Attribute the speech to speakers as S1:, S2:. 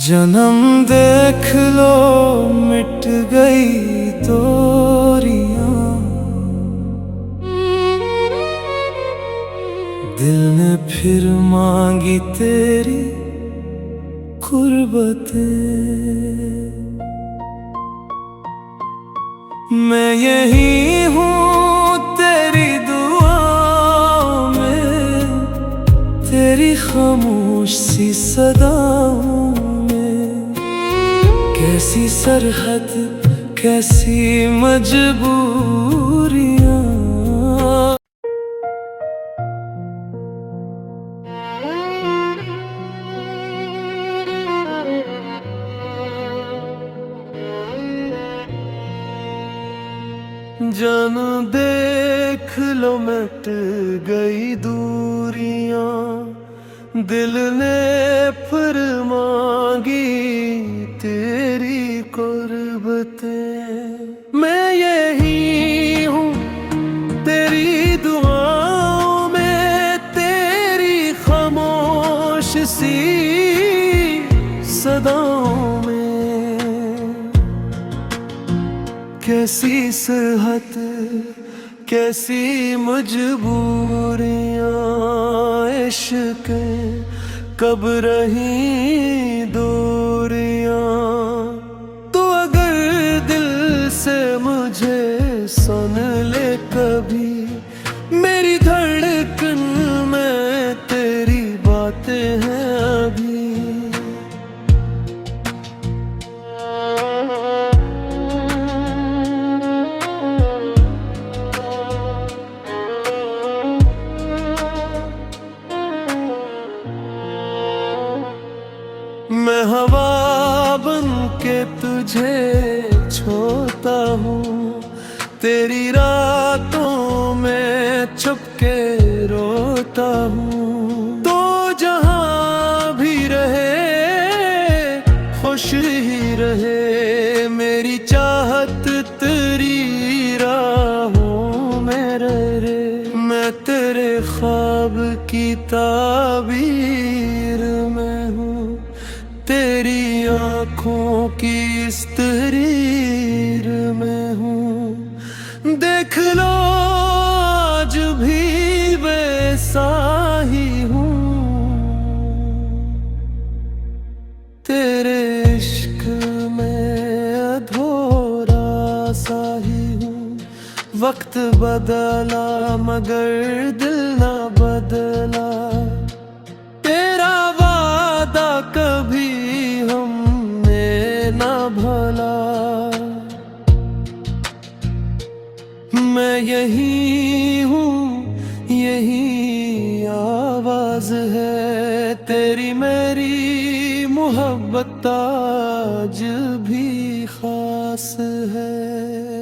S1: जन्म देख लो मिट गई दूरियां, दिल ने फिर मांगी तेरी कुर्बतें। मैं यही हूँ तेरी दुआओं में, तेरी खामोश सी सदाओं में। कैसी सरहद कैसी मजबूरियां। जान देख लो मिट गई दूरियां, दिल ने फिर मांगी तेरी कुर्बतें। मैं यही हूँ तेरी दुआओं में, तेरी खामोश सी सदाओं में। कैसी सरहद कैसी मजबूरियां, इश्क कब रही दूरियां। तो अगर दिल से मुझे सुन ले कभी, मेरी धड़कन में तेरी बातें हैं अभी। मैं हवा बन के तुझे छोता हूँ, तेरी रातों में छुप के रोता हूँ। तो जहाँ भी रहे खुश ही रहे, मेरी चाहत तेरी राहों में रहे। मैं तेरे ख्वाब की ताबीर में हूँ, तेरी आँखों की इस तहरीर में हूँ। देख लो आज भी वैसा ही हूँ, तेरे इश्क में अधूरा सा ही हूँ। वक्त बदला मगर दिल ना बदला, तेरा वादा कभी हमने ना भला। मैं यही हूँ यही आवाज है, तेरी मेरी मोहब्बत आज भी खास है।